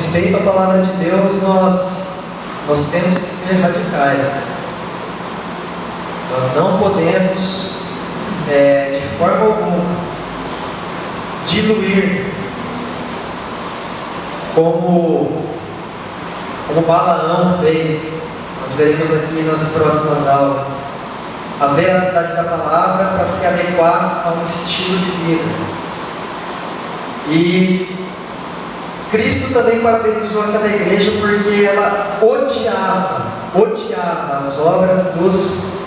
respeito à palavra de Deus, nós temos que ser radicais. Nós não podemos, de forma alguma, diluir, como Balaão fez. Nós veremos aqui nas próximas aulas a veracidade da palavra para se adequar a um estilo de vida. E Cristo também parabenizou aquela igreja porque ela odiava as obras dos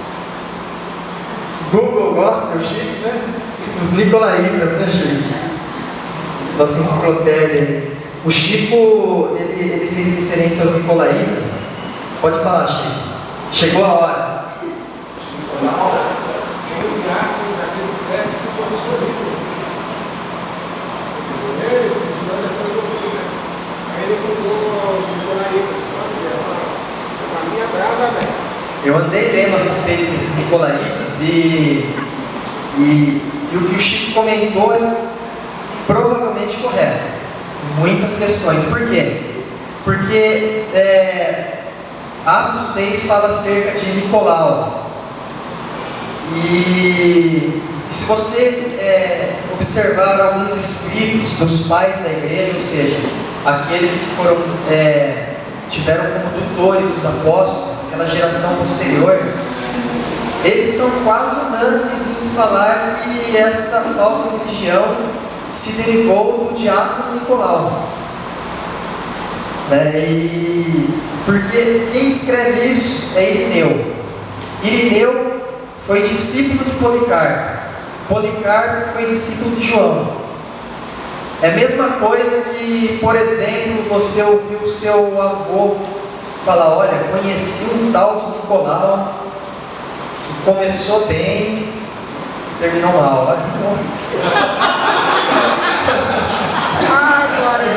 Google, gosta, o Chico, né? Os Nicolaitas, né, Chico? Nossa enciclopédia. O Chico, ele fez referência aos Nicolaitas. Pode falar, Chico. Chegou a hora. Na hora, tem um diácono daqueles 7 que foram escolhidos. Eles fizeram essa doutrina. Aí ele fundou os Nicolaitas. Uma linha brava, velho. Eu andei lendo a respeito desses Nicolaitas e o que o Chico comentou é provavelmente correto. Muitas questões. Por quê? Porque Atos 6 fala acerca de Nicolau. E se você observar alguns escritos dos pais da igreja, ou seja, aqueles que tiveram como tutores os apóstolos, aquela geração posterior, eles são quase unânimes em falar que esta falsa religião se derivou do diácono Nicolau. Porque quem escreve isso é Irineu. Irineu foi discípulo de Policarpo. Policarpo foi discípulo de João. É a mesma coisa que, por exemplo, você ouviu o seu avô falar: olha, conheci um tal de Nicolau que começou bem e terminou mal. Olha que bom. Glória a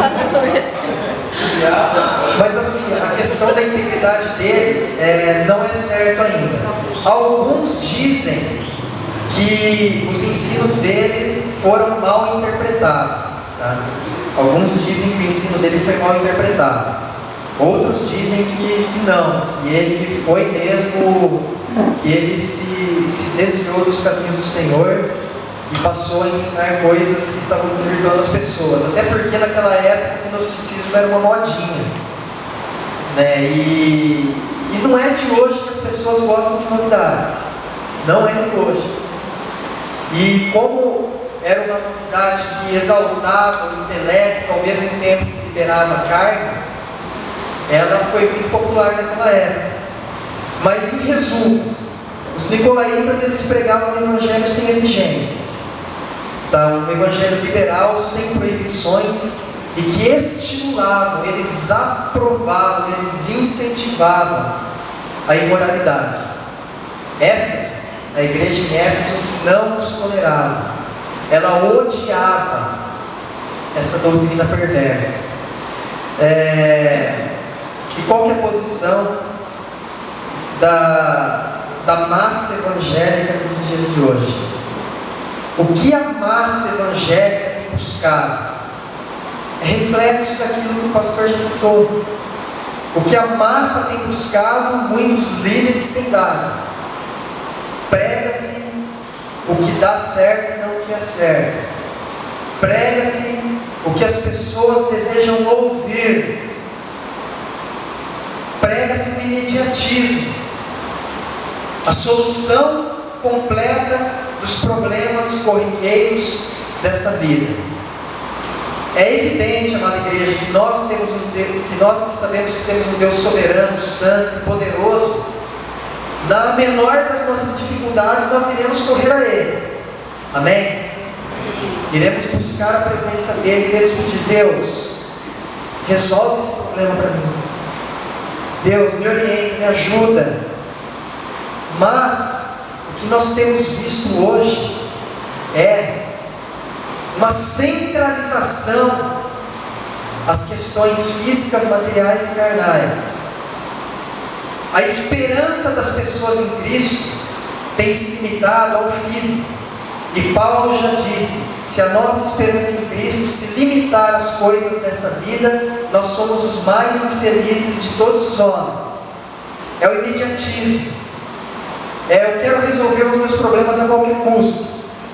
Deus. Mas assim, a questão da integridade dele não é certo ainda. Alguns dizem que os ensinos dele foram mal interpretados. Tá? Alguns dizem que o ensino dele foi mal interpretado. Outros dizem que não, que ele foi mesmo, que ele se desviou dos caminhos do Senhor e passou a ensinar coisas que estavam desvirtuando as pessoas. Até porque naquela época o gnosticismo era uma modinha, né? E não é de hoje que as pessoas gostam de novidades. Não é de hoje. E como era uma novidade que exaltava o intelecto ao mesmo tempo que liberava a carne, ela foi muito popular naquela época. Mas em resumo, os Nicolaitas, eles pregavam um evangelho sem exigências, tá? Um evangelho liberal, sem proibições, e que estimulavam, eles aprovavam, eles incentivavam a imoralidade. Éfeso, a igreja em Éfeso não os tolerava, ela odiava essa doutrina perversa. E qual que é a posição da massa evangélica nos dias de hoje? O que a massa evangélica tem buscado é reflexo daquilo que o pastor já citou. O que a massa tem buscado, muitos líderes têm dado. Prega-se o que dá certo e não o que é certo. Prega-se o que as pessoas desejam ouvir. Prega-se o imediatismo, a solução completa dos problemas corriqueiros desta vida. É evidente, amada igreja, que nós temos que nós sabemos que temos um Deus soberano, santo, poderoso. Na menor das nossas dificuldades, nós iremos correr a Ele. Amém? Iremos buscar a presença dEle, iremos pedir: Deus, resolve esse problema para mim. Deus, me orienta, me ajuda. Mas o que nós temos visto hoje é uma centralização às questões físicas, materiais e carnais. A esperança das pessoas em Cristo tem se limitado ao físico. E Paulo já disse: se a nossa esperança em Cristo se limitar às coisas desta vida, nós somos os mais infelizes de todos os homens. É o imediatismo. Eu quero resolver os meus problemas a qualquer custo.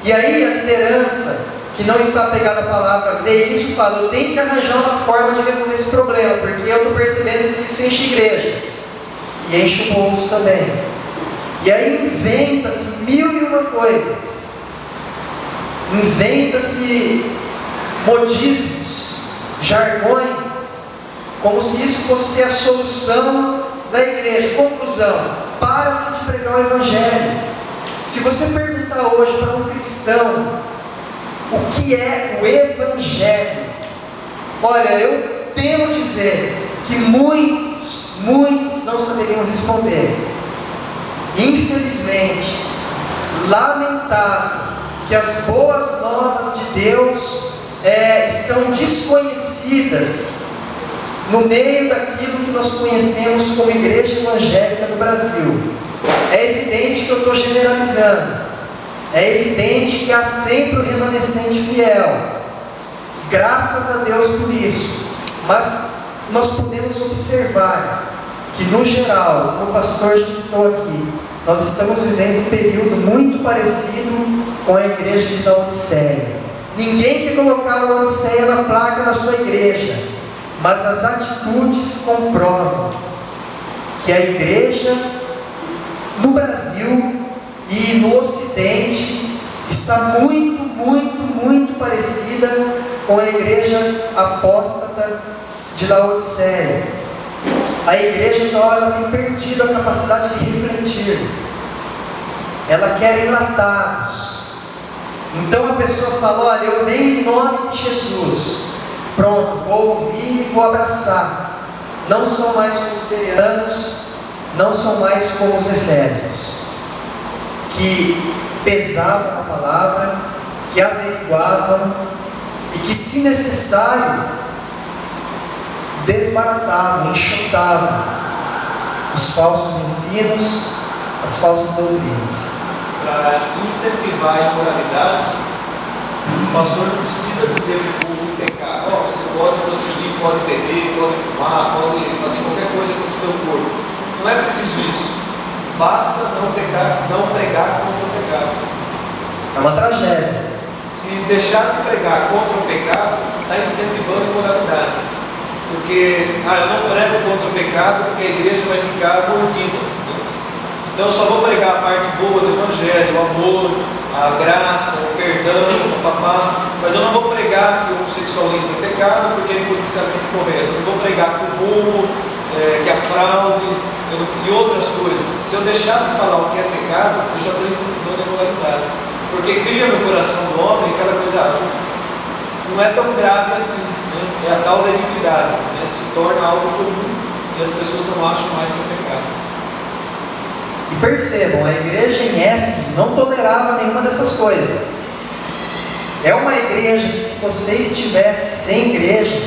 E aí a liderança, que não está apegada à palavra, vê isso e fala: eu tenho que arranjar uma forma de resolver esse problema, porque eu estou percebendo que isso enche igreja. E enche o bolso também. E aí inventa-se mil e uma coisas. Inventa-se modismos, jargões, como se isso fosse a solução da igreja. Conclusão: para-se de pregar o Evangelho. Se você perguntar hoje para um cristão o que é o Evangelho, olha, eu devo dizer que muitos não saberiam responder. Infelizmente, lamentável que as boas novas de Deus estão desconhecidas no meio daquilo que nós conhecemos como igreja evangélica no Brasil. É evidente que eu estou generalizando, é evidente que há sempre o remanescente fiel, graças a Deus por isso, mas nós podemos observar que, no geral, como o pastor já citou aqui, nós estamos vivendo um período muito parecido com a igreja de Laodiceia. Ninguém quer colocar a Laodiceia na placa da sua igreja, mas as atitudes comprovam que a igreja no Brasil e no Ocidente está muito parecida com a igreja apóstata de Laodiceia. A igreja, na hora, tem perdido a capacidade de refletir. Ela quer enlatados. Então a pessoa fala: olha, eu venho em nome de Jesus. Pronto, vou ouvir e vou abraçar. Não são mais como os bereanos, não são mais como os efésios, que pesavam a palavra, que averiguavam e que, se necessário, desbaratavam, enxutavam os falsos ensinos, as falsas doutrinas. Para incentivar a imoralidade, o pastor não precisa dizer para o povo pecar: você pode prosseguir, pode beber, pode fumar, pode fazer qualquer coisa contra o teu corpo. Não é preciso isso. Basta não pecar, não pregar contra o pecado. É uma tragédia. Se deixar de pregar contra o pecado, está incentivando a imoralidade. Porque eu não prego contra o pecado porque a igreja vai ficar mordida. Então eu só vou pregar a parte boa do Evangelho, o amor, a graça, o perdão, o papá. Mas eu não vou pregar que o homossexualismo é pecado porque é politicamente correto. Eu não vou pregar que o roubo, que a fraude e outras coisas. Se eu deixar de falar o que é pecado, eu já estou incentivando a imoralidade. Porque cria no coração do homem aquela coisa: não é tão grave assim, né? É a tal da iniquidade, né? Se torna algo comum e as pessoas não acham mais que é pecado. E percebam, a igreja em Éfeso não tolerava nenhuma dessas coisas. É uma igreja que, se você estivesse sem igreja,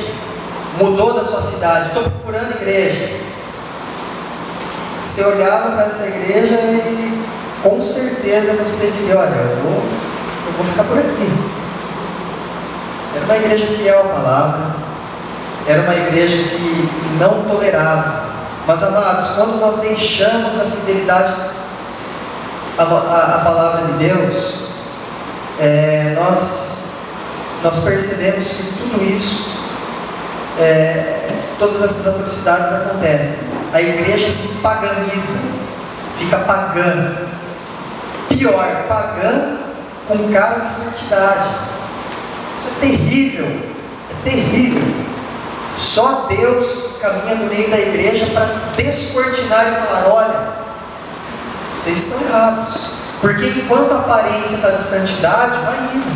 mudou da sua cidade, estou procurando igreja, você olhava para essa igreja e com certeza você diria: olha, eu vou ficar por aqui. Era uma igreja fiel à palavra, era uma igreja que não tolerava. Mas, amados, quando nós deixamos a fidelidade à palavra de Deus, nós percebemos que tudo isso, todas essas atrocidades acontecem. A igreja se paganiza, fica pagã. Pior, pagã com cara de santidade. Isso é terrível, é terrível. Só Deus caminha no meio da igreja para descortinar e falar: olha, vocês estão errados. Porque enquanto a aparência está de santidade, vai indo.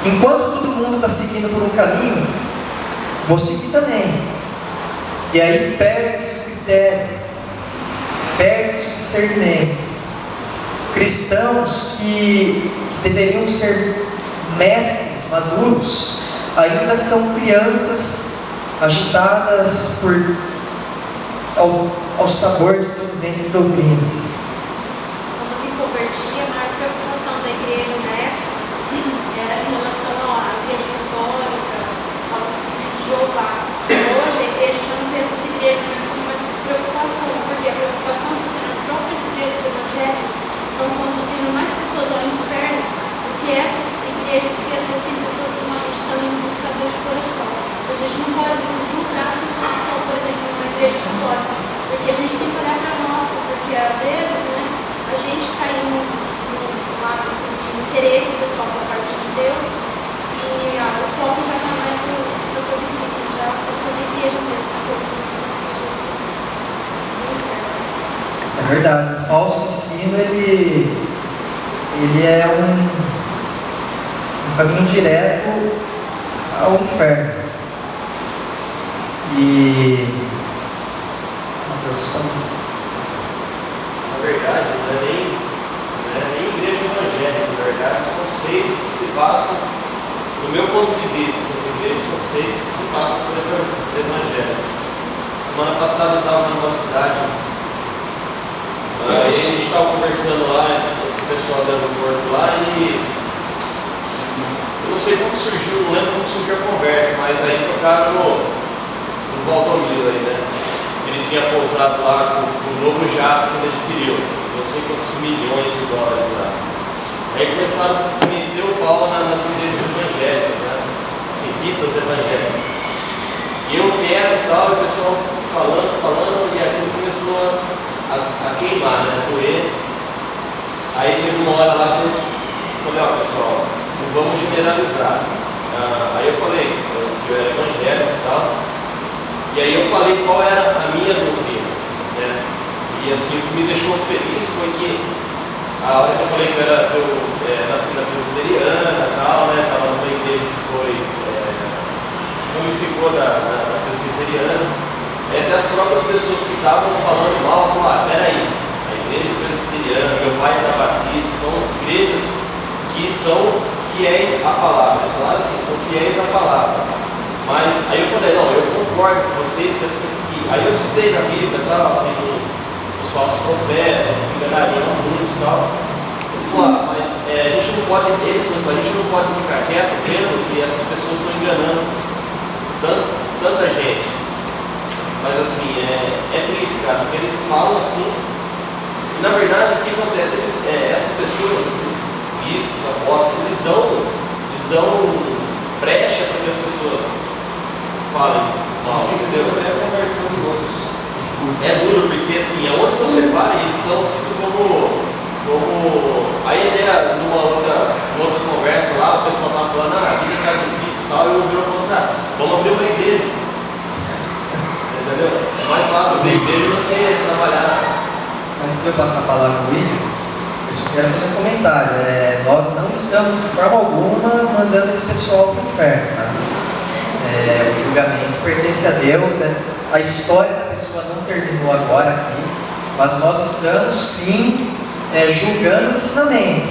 Enquanto todo mundo está seguindo por um caminho, vou seguir também. E aí perde-se o critério, perde-se o discernimento. Cristãos que deveriam ser mestres, maduros, ainda são crianças agitadas ao sabor de todo vento de doutrinas. Quando me converti, a maior preocupação da igreja na época Verdade. O falso ensino, ele é um caminho direto ao inferno. E... Mateus, Na verdade, não é nem igreja evangélica, na verdade, são seitas que se passam, do meu ponto de vista, essas igrejas são seitas que se passam por evangelho. Semana passada eu estava numa cidade, aí a gente estava conversando lá com o pessoal do aeroporto lá e eu não sei como surgiu, não lembro como surgiu a conversa, mas aí tocaram no Valdomiro aí, né? Ele tinha pousado lá com um novo jato que ele adquiriu, não sei quantos milhões de dólares lá. Aí começaram a meter o pau nas igrejas evangélicas, né? Assim, ditas evangélicas. E eu quero e tal, e o pessoal falando, e aquilo começou a queimar, né? A doer. Aí teve uma hora lá que eu falei, ó pessoal, não vamos generalizar. Aí eu falei, eu era evangélico e tal. E aí eu falei qual era a minha doutrina, né? E assim, o que me deixou feliz foi que a hora que eu falei que eu nasci na presbiteriana e tal, né? Estava numa igreja que foi, ramificou da presbiteriana. Até as próprias pessoas que estavam falando mal falaram, peraí, a igreja presbiteriana, meu pai é da Batista, são igrejas que são fiéis à palavra. Eles falaram assim, são fiéis à palavra. Mas aí eu falei, não, eu concordo com vocês que assim, aí eu citei na Bíblia, tal, tem os falsos profetas que enganariam muitos e tal. Ele falou, mas a gente não pode ficar quieto vendo que essas pessoas estão enganando tanta gente. Mas assim, é triste, cara, porque eles falam assim, e na verdade o que acontece? Essas pessoas, esses bispos, apóstolos, eles dão brecha para que as pessoas falem mal, entendeu? É a conversão de outros. É duro, porque assim, aonde você vai, eles são tipo como aí até numa outra conversa lá, o pessoal estava falando, a vida está difícil e tal, e eu ouvi uma coisa, vamos abrir uma igreja. Entendeu? É mais fácil abrir igreja do que trabalhar. Antes de eu passar a palavra para o William, eu só quero fazer um comentário. Nós não estamos de forma alguma mandando esse pessoal para o inferno. Tá? O julgamento pertence a Deus. A história da pessoa não terminou agora aqui, mas nós estamos sim julgando o ensinamento.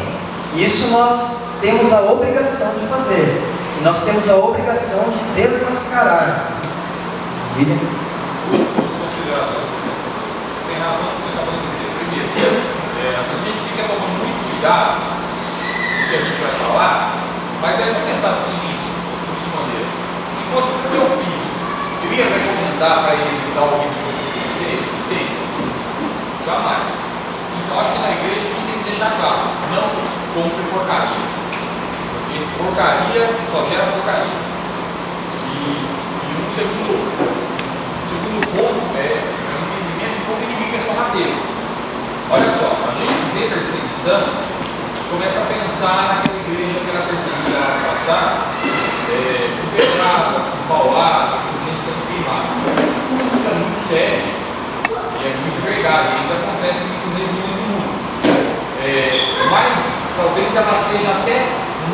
Isso nós temos a obrigação de fazer. E nós temos a obrigação de desmascarar. William? Duas considerações. Você tem razão no que você acabou de dizer. Primeiro, a gente fica tomando muito cuidado com o que a gente vai falar, mas aí eu vou pensar da seguinte maneira: se fosse o meu filho, eu ia recomendar para ele dar o que você tem que ser? Sim. Jamais. Então acho que na igreja a gente tem que deixar claro: não compre porcaria. Porque porcaria só gera porcaria. E um segundo ponto é o entendimento de como o inimigo é sorrateiro. Olha só, a gente vê perseguição, começa a pensar naquela igreja que era perseguida lá no passado, com pedradas, com pauladas, com gente sendo queimada. Isso é muito sério e é muito verdade, ainda acontece em muitas regiões do mundo. Mas talvez ela seja até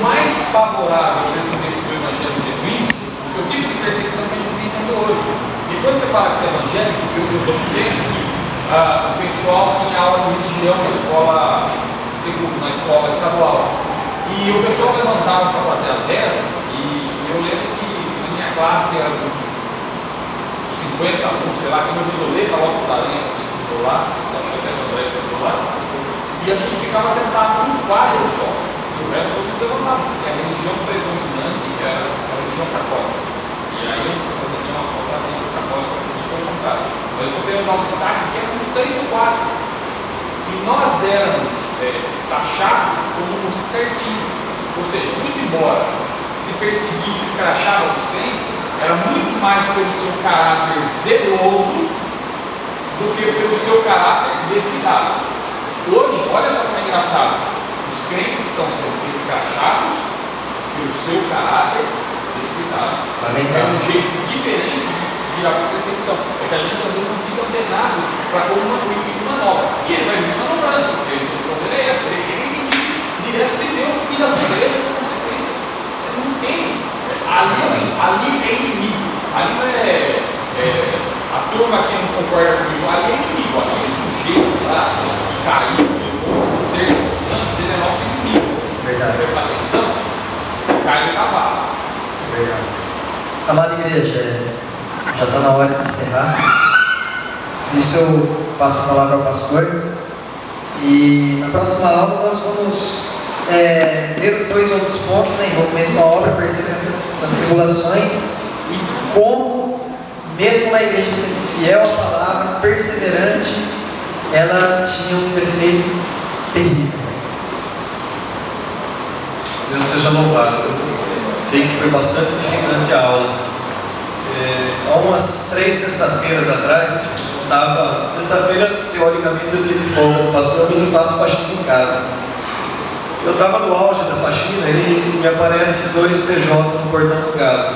mais favorável ao crescimento do evangelho genuíno do que o tipo de perseguição que a gente tem tendo hoje. E quando você fala que você é evangélico, eu sou entendo que o pessoal tinha aula de religião na escola estadual. E o pessoal levantava para fazer as rezas, e eu lembro que na minha classe era uns 50 alunos, sei lá, que eu isolei para Lopes Aranha, que estudou lá, acho que até o André estudou lá, e a gente ficava sentado nos quadros só. E o resto todo mundo levantava, porque a religião predominante era a religião católica. E aí eu fazia uma falta de católica muito ao contrário. Mas eu quero dar um destaque que eram uns 3 ou 4. E nós éramos taxados como certinhos. Ou seja, muito embora se perseguisse, escrachava os crentes, era muito mais pelo seu caráter zeloso do que pelo seu caráter descuidado. Hoje, olha só como é engraçado. Os crentes estão sendo escrachados pelo seu caráter descuidado. É um jeito diferente de já com perseguição. É que a gente às vezes não fica antenado para como o inimigo manobra. E ele vai vir manobrando, porque a intenção dele é essa. Ele é inimigo direto de Deus e das igrejas por consequência. Ele não tem. Ali, assim, ali é inimigo. Ali não é a turma que não concorda comigo. Ali é inimigo. Ali é sujeito lá, caiu, levou o poder, ele é nosso inimigo. Verdade. Presta atenção. Cai no cavalo. Verdade. Amada igreja, já está na hora de encerrar. Isso eu passo a palavra ao pastor. E na próxima aula nós vamos ver os dois outros pontos, né? Envolvimento com a obra, perseverança nas tribulações e como, mesmo na igreja sendo fiel à palavra, perseverante, ela tinha um defeito terrível. Deus seja louvado. Eu sei que foi bastante edificante a aula. Há umas 3 sextas-feiras atrás, sexta-feira, teoricamente, é o dia de folga do pastor, mas eu faço faxina em casa. Eu estava no auge da faxina e me aparece 2 TJ no portão de casa.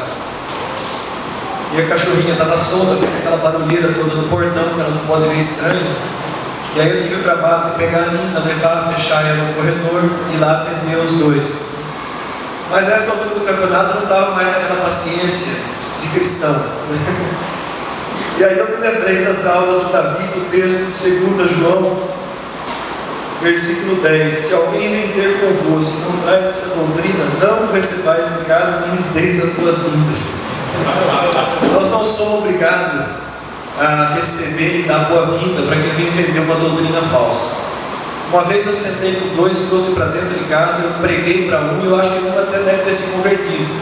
E a cachorrinha estava solta, fez aquela barulheira toda no portão, que ela não pode ver estranho. E aí eu tive o trabalho de pegar a Nina, levar, fechar ela no corredor e lá atender os 2. Mas a essa altura do campeonato eu não estava mais naquela paciência de cristão. E aí eu me lembrei das aulas do Davi, do texto de 2 João, versículo 10. Se alguém vem ter convosco e não traz essa doutrina, não o recebais em casa, nem lhes deis as boas-vindas. Nós não somos obrigados a receber e dar boa-vinda para quem vem vender uma doutrina falsa. Uma vez eu sentei com 2, trouxe para dentro de casa, eu preguei para um e eu acho que um até deve ter se convertido,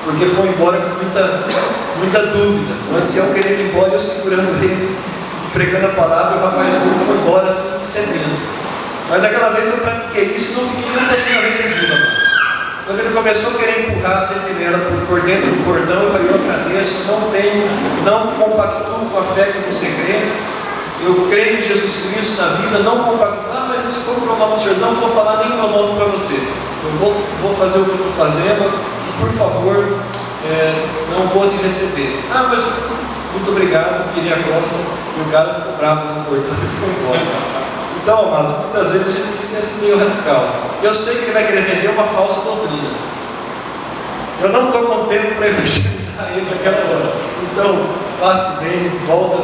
porque foi embora com muita dúvida. O ancião querendo ir embora, eu segurando eles, pregando a palavra, o rapaz foi embora assim, sedento. Mas aquela vez eu pratiquei isso e não fiquei nem um pouquinho arrependido, amados. Quando ele começou a querer empurrar a sentinela por dentro do cordão, eu falei, eu agradeço, não compactuo com a fé que você crê. Eu creio em Jesus Cristo, na Bíblia, não compactuo. Mas você for para o nome do Senhor, não vou falar nem o meu nome para você. Eu vou fazer o que eu estou fazendo e, por favor, não vou te receber. Mas muito obrigado, queria a costa. E o cara ficou bravo no portão e foi embora. Então, amados, muitas vezes a gente tem que ser assim meio radical. Eu sei que ele vai querer vender uma falsa doutrina. Eu não estou com tempo para evangelizar ele naquela hora. Então, passe bem, volta,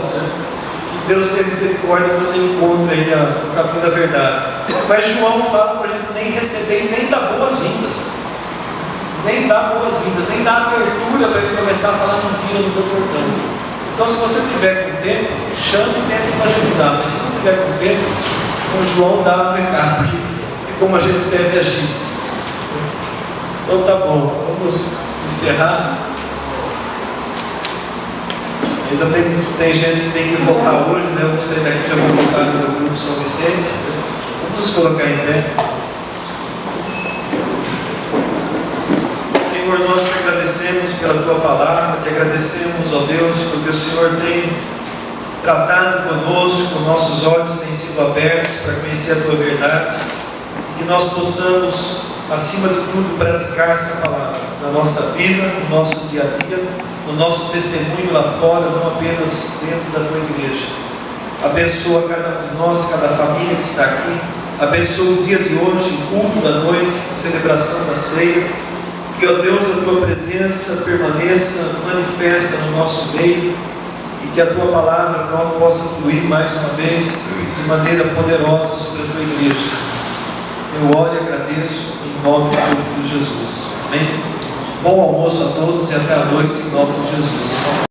que Deus tenha misericórdia que você encontre aí o caminho da verdade. Mas João fala para a gente nem receber e nem dar boas-vindas. Nem dar boas-vindas, nem dar abertura para ele começar a falar mentira no teu portão. Então, se você tiver com tempo, chame e tente evangelizar. Mas se não tiver com tempo, o João dá um recado aqui de como a gente deve agir. Então tá bom, vamos encerrar. Ainda tem gente que tem que voltar hoje, né? Eu vou sair daqui, já vou voltar no meu grupo São Vicente. Vamos nos colocar em pé. Senhor, nós te agradecemos pela tua palavra, te agradecemos, ó Deus, porque o Senhor tem tratado conosco, nossos olhos têm sido abertos para conhecer a tua verdade, e que nós possamos, acima de tudo, praticar essa palavra na nossa vida, no nosso dia a dia, no nosso testemunho lá fora, não apenas dentro da tua igreja. Abençoa cada um de nós, cada família que está aqui, abençoa o dia de hoje, o culto da noite, a celebração da ceia. Que, ó Deus, a tua presença permaneça, manifesta no nosso meio, e que a tua palavra possa fluir mais uma vez de maneira poderosa sobre a tua igreja. Eu oro e agradeço em nome do teu Filho Jesus. Amém? Bom almoço a todos e até a noite em nome de Jesus.